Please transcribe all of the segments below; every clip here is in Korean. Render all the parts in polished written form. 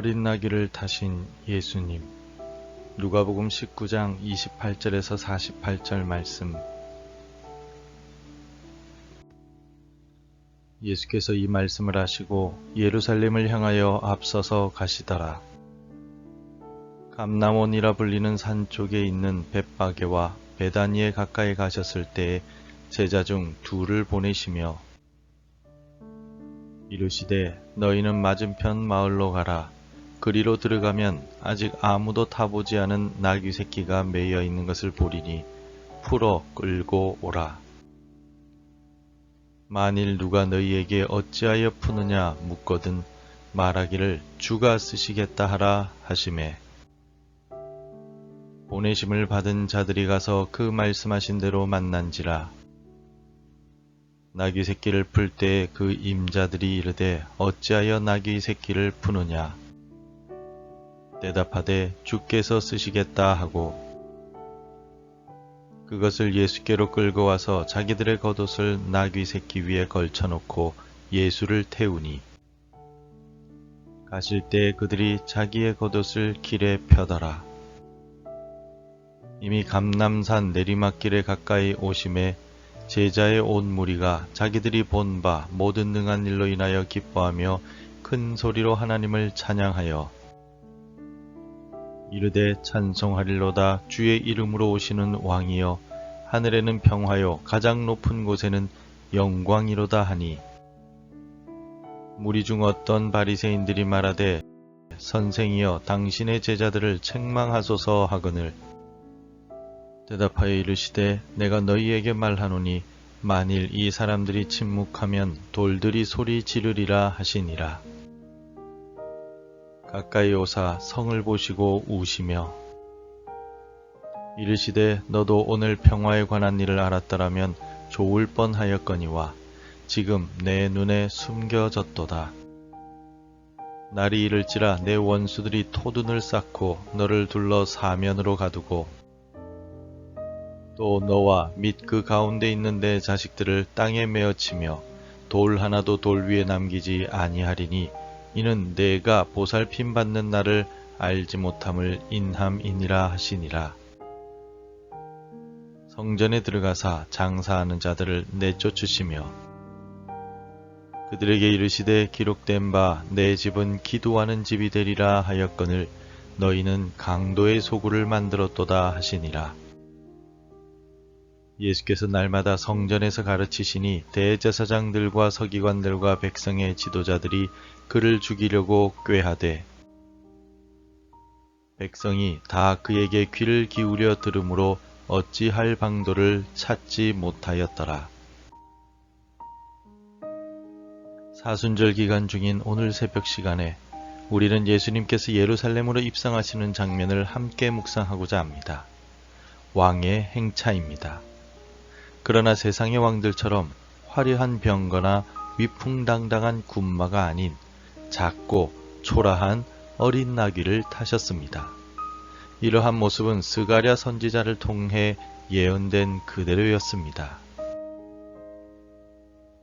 어린 나귀를 타신 예수님. 누가복음 19장 28절에서 48절 말씀. 예수께서 이 말씀을 하시고 예루살렘을 향하여 앞서서 가시더라. 감람원이라 불리는 산 쪽에 있는 벳바게와 베다니에 가까이 가셨을 때에 제자 중 둘을 보내시며 이르시되 너희는 맞은편 마을로 가라. 그리로 들어가면 아직 아무도 타보지 않은 나귀 새끼가 매여 있는 것을 보리니 풀어 끌고 오라. 만일 누가 너희에게 어찌하여 푸느냐 묻거든 말하기를 주가 쓰시겠다 하라 하시매. 보내심을 받은 자들이 가서 그 말씀하신 대로 만난지라. 나귀 새끼를 풀 때에 그 임자들이 이르되 어찌하여 나귀 새끼를 푸느냐. 대답하되 주께서 쓰시겠다 하고 그것을 예수께로 끌고 와서 자기들의 겉옷을 나귀 새끼 위에 걸쳐놓고 예수를 태우니 가실 때 그들이 자기의 겉옷을 길에 펴더라. 이미 감람산 내리막길에 가까이 오심에 제자의 온 무리가 자기들이 본 바 모든 능한 일로 인하여 기뻐하며 큰 소리로 하나님을 찬양하여 이르되 찬송하릴로다. 주의 이름으로 오시는 왕이여 하늘에는 평화요 가장 높은 곳에는 영광이로다 하니 무리 중 어떤 바리새인들이 말하되 선생이여 당신의 제자들을 책망하소서 하거늘 대답하여 이르시되 내가 너희에게 말하노니 만일 이 사람들이 침묵하면 돌들이 소리 지르리라 하시니라. 가까이 오사 성을 보시고 우시며 이르시되 너도 오늘 평화에 관한 일을 알았더라면 좋을 뻔하였거니와 지금 내 눈에 숨겨졌도다. 날이 이를지라 내 원수들이 토둔을 쌓고 너를 둘러 사면으로 가두고 또 너와 및 그 가운데 있는 내 자식들을 땅에 메어치며 돌 하나도 돌 위에 남기지 아니하리니 이는 내가 보살핌 받는 날을 알지 못함을 인함이니라 하시니라. 성전에 들어가사 장사하는 자들을 내쫓으시며 그들에게 이르시되 기록된 바 내 집은 기도하는 집이 되리라 하였거늘 너희는 강도의 소굴을 만들었도다 하시니라. 예수께서 날마다 성전에서 가르치시니 대제사장들과 서기관들과 백성의 지도자들이 그를 죽이려고 꾀하되 백성이 다 그에게 귀를 기울여 들으므로 어찌할 방도를 찾지 못하였더라. 사순절 기간 중인 오늘 새벽 시간에 우리는 예수님께서 예루살렘으로 입성하시는 장면을 함께 묵상하고자 합니다. 왕의 행차입니다. 그러나 세상의 왕들처럼 화려한 병거나 위풍당당한 군마가 아닌 작고 초라한 어린 나귀를 타셨습니다. 이러한 모습은 스가랴 선지자를 통해 예언된 그대로였습니다.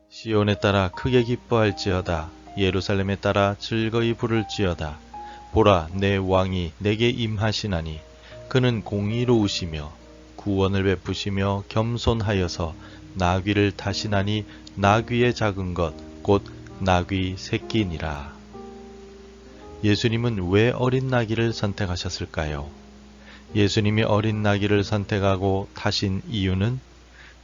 시온에 따라 크게 기뻐할지어다. 예루살렘에 따라 즐거이 부를지어다. 보라, 내 왕이 내게 임하시나니 그는 공의로우시며 구원을 베푸시며 겸손하여서 나귀를 타시나니 나귀의 작은 것 곧 나귀 새끼니라. 예수님은 왜 어린 나귀를 선택하셨을까요? 예수님이 어린 나귀를 선택하고 타신 이유는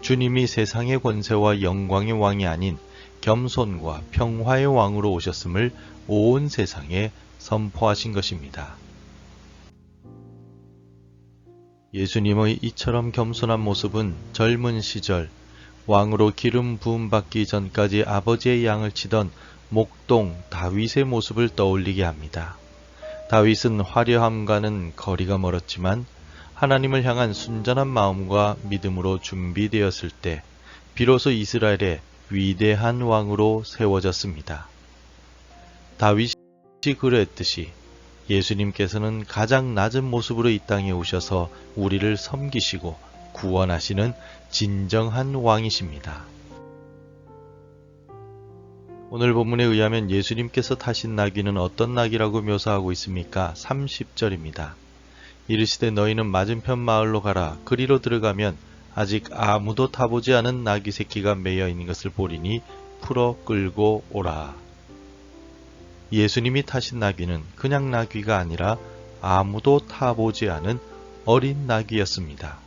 주님이 세상의 권세와 영광의 왕이 아닌 겸손과 평화의 왕으로 오셨음을 온 세상에 선포하신 것입니다. 예수님의 이처럼 겸손한 모습은 젊은 시절 왕으로 기름 부음 받기 전까지 아버지의 양을 치던 목동 다윗의 모습을 떠올리게 합니다. 다윗은 화려함과는 거리가 멀었지만 하나님을 향한 순전한 마음과 믿음으로 준비되었을 때 비로소 이스라엘의 위대한 왕으로 세워졌습니다. 다윗이 그랬듯이 예수님께서는 가장 낮은 모습으로 이 땅에 오셔서 우리를 섬기시고 구원하시는 진정한 왕이십니다. 오늘 본문에 의하면 예수님께서 타신 나귀는 어떤 나귀라고 묘사하고 있습니까? 30절입니다. 이르시되 너희는 맞은편 마을로 가라. 그리로 들어가면 아직 아무도 타보지 않은 나귀 새끼가 매여 있는 것을 보리니 풀어 끌고 오라. 예수님이 타신 나귀는 그냥 나귀가 아니라 아무도 타보지 않은 어린 나귀였습니다.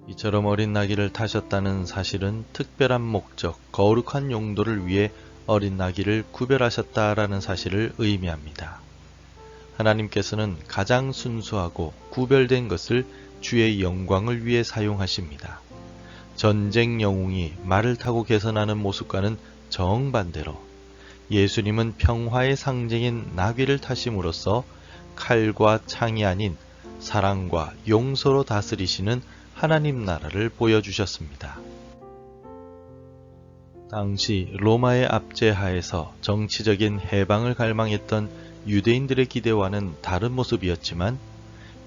이처럼 어린 나귀를 타셨다는 사실은 특별한 목적, 거룩한 용도를 위해 어린 나귀를 구별하셨다라는 사실을 의미합니다. 하나님께서는 가장 순수하고 구별된 것을 주의 영광을 위해 사용하십니다. 전쟁 영웅이 말을 타고 개선하는 모습과는 정반대로 예수님은 평화의 상징인 나귀를 타심으로써 칼과 창이 아닌 사랑과 용서로 다스리시는 하나님 나라를 보여주셨습니다. 당시 로마의 압제하에서 정치적인 해방을 갈망했던 유대인들의 기대와는 다른 모습이었지만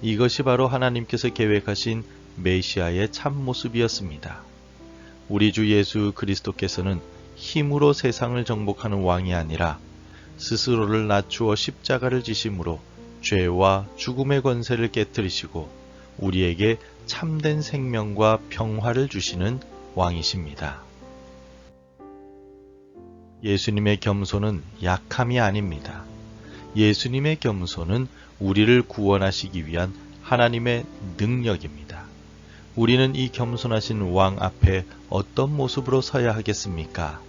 이것이 바로 하나님께서 계획하신 메시아의 참모습이었습니다. 우리 주 예수 그리스도께서는 힘으로 세상을 정복하는 왕이 아니라 스스로를 낮추어 십자가를 지심으로 죄와 죽음의 권세를 깨뜨리시고 우리에게 참된 생명과 평화를 주시는 왕이십니다. 예수님의 겸손은 약함이 아닙니다. 예수님의 겸손은 우리를 구원하시기 위한 하나님의 능력입니다. 우리는 이 겸손하신 왕 앞에 어떤 모습으로 서야 하겠습니까?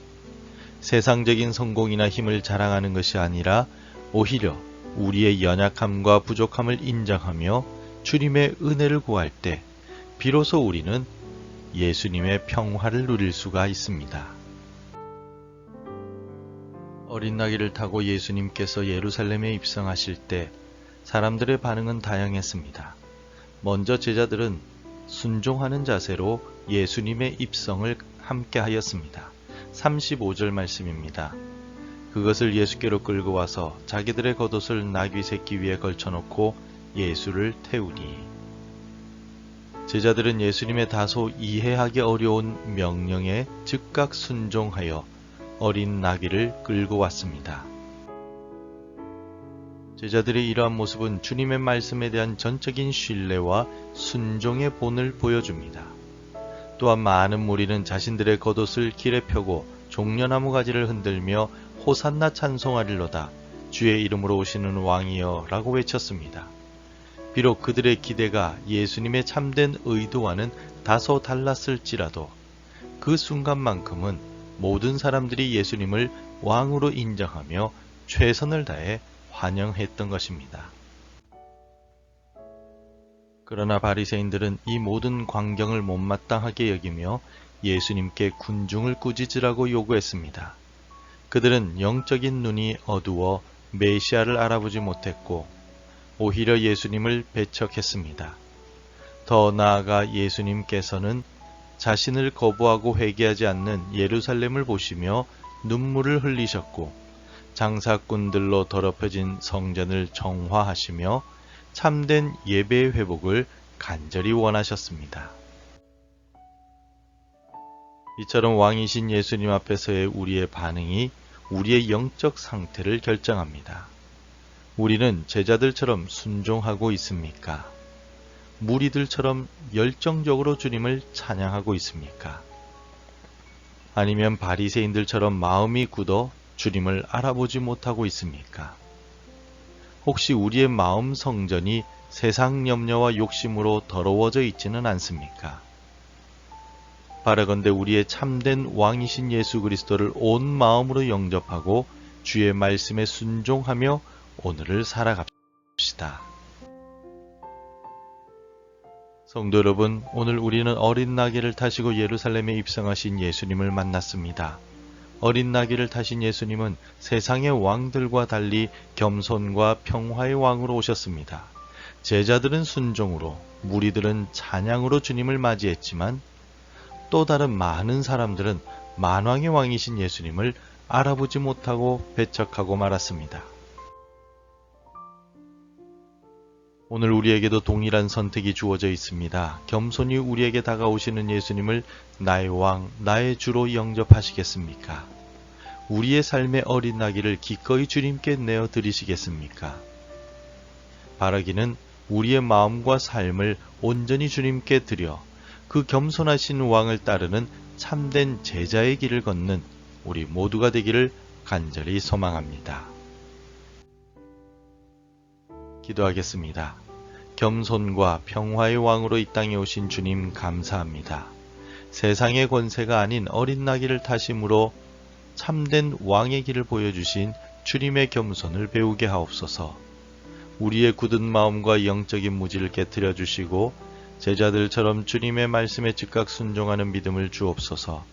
세상적인 성공이나 힘을 자랑하는 것이 아니라 오히려 우리의 연약함과 부족함을 인정하며 주님의 은혜를 구할 때 비로소 우리는 예수님의 평화를 누릴 수가 있습니다. 어린 나귀를 타고 예수님께서 예루살렘에 입성하실 때 사람들의 반응은 다양했습니다. 먼저 제자들은 순종하는 자세로 예수님의 입성을 함께 하였습니다. 35절 말씀입니다. 그것을 예수께로 끌고 와서 자기들의 겉옷을 나귀 새끼 위에 걸쳐놓고 예수를 태우니. 제자들은 예수님의 다소 이해하기 어려운 명령에 즉각 순종하여 어린 나귀를 끌고 왔습니다. 제자들의 이러한 모습은 주님의 말씀에 대한 전적인 신뢰와 순종의 본을 보여줍니다. 또한 많은 무리는 자신들의 겉옷을 길에 펴고 종려나무 가지를 흔들며 호산나 찬송하리로다 주의 이름으로 오시는 왕이여 라고 외쳤습니다. 비록 그들의 기대가 예수님의 참된 의도와는 다소 달랐을지라도 그 순간만큼은 모든 사람들이 예수님을 왕으로 인정하며 최선을 다해 환영했던 것입니다. 그러나 바리새인들은 이 모든 광경을 못마땅하게 여기며 예수님께 군중을 꾸짖으라고 요구했습니다. 그들은 영적인 눈이 어두워 메시아를 알아보지 못했고 오히려 예수님을 배척했습니다. 더 나아가 예수님께서는 자신을 거부하고 회개하지 않는 예루살렘을 보시며 눈물을 흘리셨고 장사꾼들로 더럽혀진 성전을 정화하시며 참된 예배의 회복을 간절히 원하셨습니다. 이처럼 왕이신 예수님 앞에서의 우리의 반응이 우리의 영적 상태를 결정합니다. 우리는 제자들처럼 순종하고 있습니까? 무리들처럼 열정적으로 주님을 찬양하고 있습니까? 아니면 바리새인들처럼 마음이 굳어 주님을 알아보지 못하고 있습니까? 혹시 우리의 마음 성전이 세상 염려와 욕심으로 더러워져 있지는 않습니까? 바라건대 우리의 참된 왕이신 예수 그리스도를 온 마음으로 영접하고 주의 말씀에 순종하며 오늘을 살아갑시다. 성도 여러분, 오늘 우리는 어린 나귀를 타시고 예루살렘에 입성하신 예수님을 만났습니다. 어린 나귀를 타신 예수님은 세상의 왕들과 달리 겸손과 평화의 왕으로 오셨습니다. 제자들은 순종으로, 무리들은 찬양으로 주님을 맞이했지만 또 다른 많은 사람들은 만왕의 왕이신 예수님을 알아보지 못하고 배척하고 말았습니다. 오늘 우리에게도 동일한 선택이 주어져 있습니다. 겸손히 우리에게 다가오시는 예수님을 나의 왕, 나의 주로 영접하시겠습니까? 우리의 삶의 어린 나귀를 기꺼이 주님께 내어 드리시겠습니까? 바라기는 우리의 마음과 삶을 온전히 주님께 드려 그 겸손하신 왕을 따르는 참된 제자의 길을 걷는 우리 모두가 되기를 간절히 소망합니다. 기도하겠습니다. 겸손과 평화의 왕으로 이 땅에 오신 주님 감사합니다. 세상의 권세가 아닌 어린 나귀를 타심으로 참된 왕의 길을 보여주신 주님의 겸손을 배우게 하옵소서. 우리의 굳은 마음과 영적인 무지를 깨뜨려 주시고 제자들처럼 주님의 말씀에 즉각 순종하는 믿음을 주옵소서.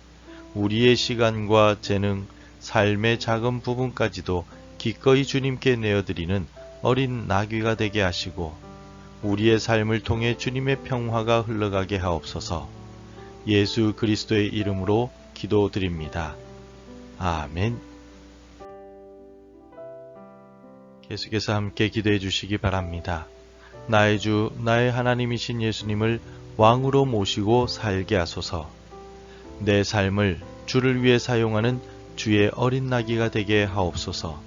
우리의 시간과 재능, 삶의 작은 부분까지도 기꺼이 주님께 내어드리는 어린 나귀가 되게 하시고 우리의 삶을 통해 주님의 평화가 흘러가게 하옵소서. 예수 그리스도의 이름으로 기도드립니다. 아멘. 계속해서 함께 기도해 주시기 바랍니다. 나의 주, 나의 하나님이신 예수님을 왕으로 모시고 살게 하소서. 내 삶을 주를 위해 사용하는 주의 어린 나귀가 되게 하옵소서.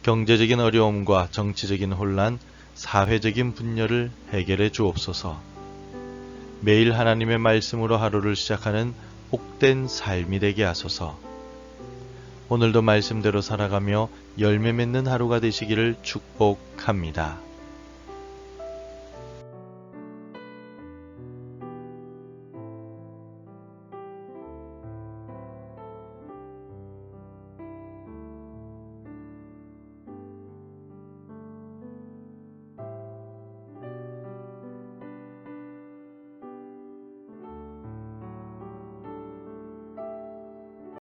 경제적인 어려움과 정치적인 혼란, 사회적인 분열을 해결해 주옵소서. 매일 하나님의 말씀으로 하루를 시작하는 복된 삶이 되게 하소서. 오늘도 말씀대로 살아가며 열매 맺는 하루가 되시기를 축복합니다.